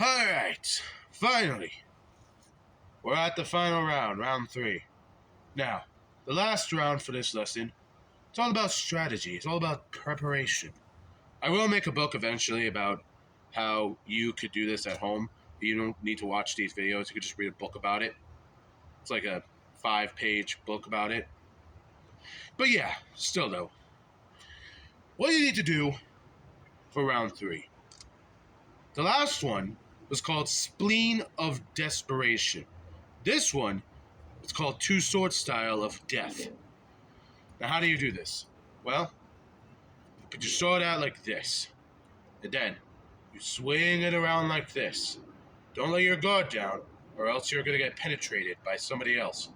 Alright, finally. We're at the final round, round 3. Now, the last round for this lesson, it's all about strategy, it's all about preparation. I will make a book eventually about how you could do this at home. You don't need to watch these videos, you could just read a book about it. It's like a 5-page book about it. But yeah, still though, what you need to do for round 3. The last one was called Spleen of Desperation. This one is called Two-Sword Style of Death. Now, how do you do this? Well, you put your sword out like this, and then you swing it around like this. Don't let your guard down, or else you're going to get penetrated by somebody else.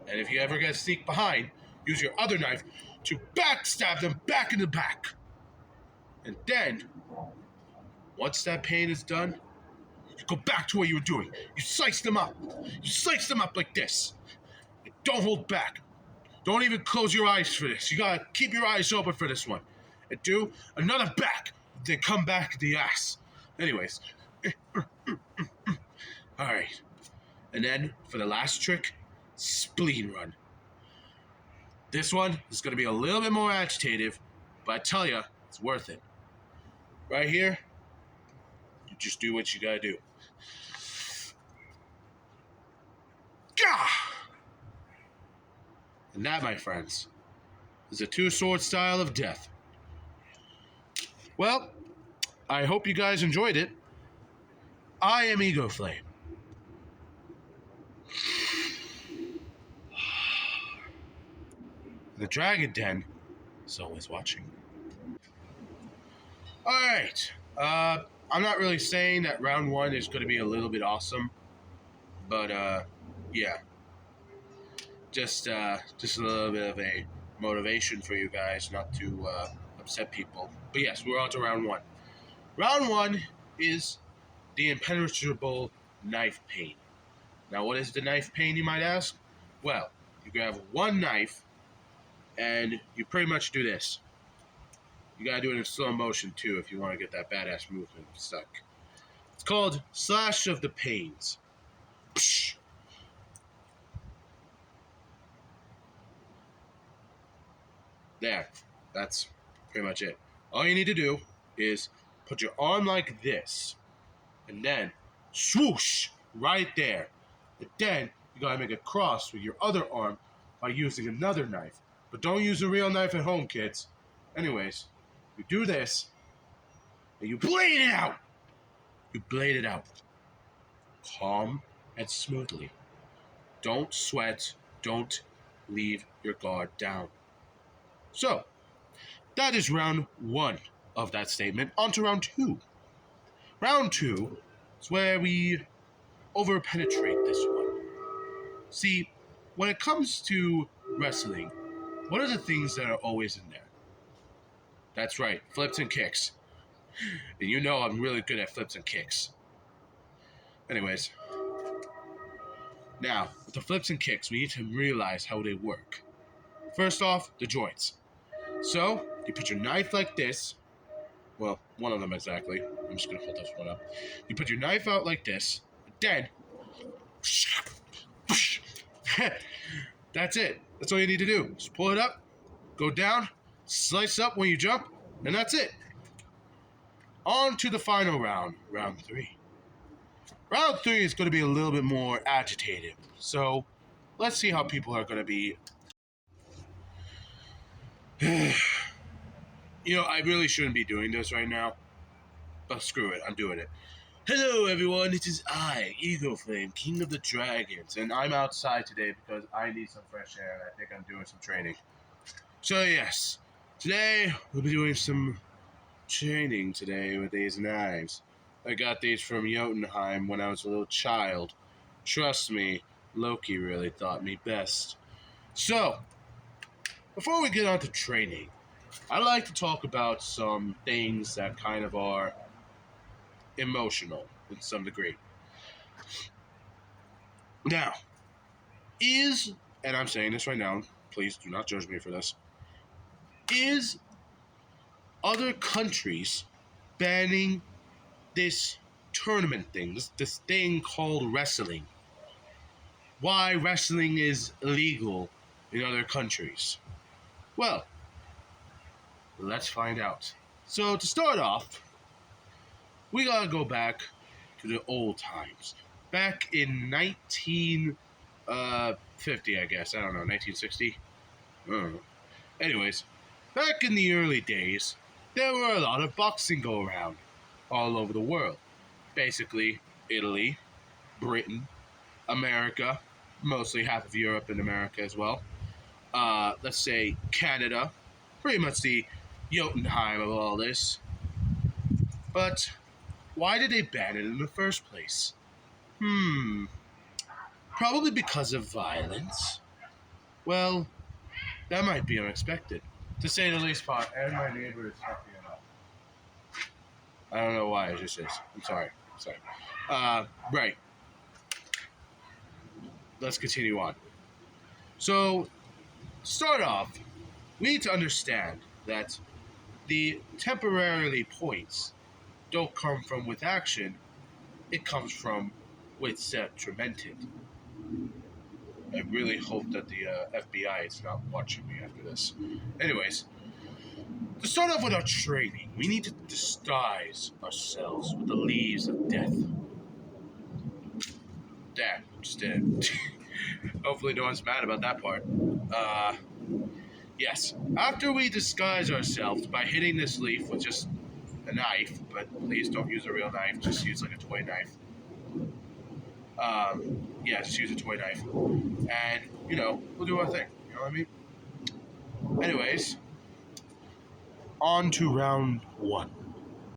And if you ever get sneak behind, use your other knife to backstab them back in the back. And then, once that pain is done, you go back to what you were doing. You slice them up. You slice them up like this. And don't hold back. Don't even close your eyes for this. You gotta keep your eyes open for this one. And do another back. Then come back to the ass. Anyways. Alright. And then, for the last trick, spleen run. This one is going to be a little bit more agitative, but I tell you, it's worth it. Right here, you just do what you gotta do. Gah! And that, my friends, is a two-sword style of death. Well, I hope you guys enjoyed it. I am Ego Flame. The Dragon Den is always watching. Alright, I'm not really saying that round 1 is going to be a little bit awesome, but, yeah. Just a little bit of a motivation for you guys not to, upset people. But yes, we're on to round 1. Round 1 is the impenetrable knife pain. Now, what is the knife pain, you might ask? Well, you grab one knife, and you pretty much do this. You gotta do it in slow motion, too, if you want to get that badass movement stuck. It's called Slash of the Pains. Psh. There. That's pretty much it. All you need to do is put your arm like this, and then swoosh right there. And then you gotta make a cross with your other arm by using another knife. But don't use a real knife at home, kids. Anyways, you do this, and you blade it out. You blade it out. Calm and smoothly. Don't sweat. Don't leave your guard down. So, that is round 1 of that statement. On to round 2. Round 2 is where we over-penetrate this one. See, when it comes to wrestling, what are the things that are always in there? That's right, flips and kicks. And you know I'm really good at flips and kicks. Anyways. Now, with the flips and kicks, we need to realize how they work. First off, the joints. So, you put your knife like this. Well, one of them exactly. I'm just going to hold this one up. You put your knife out like this. Then, that's it. That's all you need to do. Just pull it up, go down, slice up when you jump, and that's it. On to the final round, round 3. Round 3 is going to be a little bit more agitated. So, let's see how people are going to be. You know, I really shouldn't be doing this right now, but screw it, I'm doing it. Hello everyone, it is I, Ego Flame, King of the Dragons, and I'm outside today because I need some fresh air and I think I'm doing some training. So yes, today we'll be doing some training today with these knives. I got these from Jotunheim when I was a little child. Trust me, Loki really taught me best. So, before we get on to training, I'd like to talk about some things that kind of are emotional in some degree. Now, and I'm saying this right now, please do not judge me for this, is other countries banning this tournament thing, this thing called wrestling. Why wrestling is illegal in other countries. Well, let's find out. So to start off, we gotta go back to the old times. Back in 1950, I guess. I don't know, 1960? I don't know. Anyways, back in the early days, there were a lot of boxing go around all over the world. Basically, Italy, Britain, America, mostly half of Europe and America as well. Let's say Canada, pretty much the Jotunheim of all this. But why did they ban it in the first place? Probably because of violence. Well, that might be unexpected, to say the least. Pot, and my neighbor is fucking it up. I don't know why, it just is. I'm sorry. Right. Let's continue on. So, to start off, we need to understand that the temporarily points don't come from with action, it comes from with detrimented. I really hope that the FBI is not watching me after this. Anyways, to start off with our training, we need to disguise ourselves with the leaves of death. Damn, just did it. Hopefully no one's mad about that part. Yes. After we disguise ourselves by hitting this leaf with just a knife, but please don't use a real knife, just use like a toy knife. Just use a toy knife. And, we'll do our thing. You know what I mean? Anyways, on to round 1.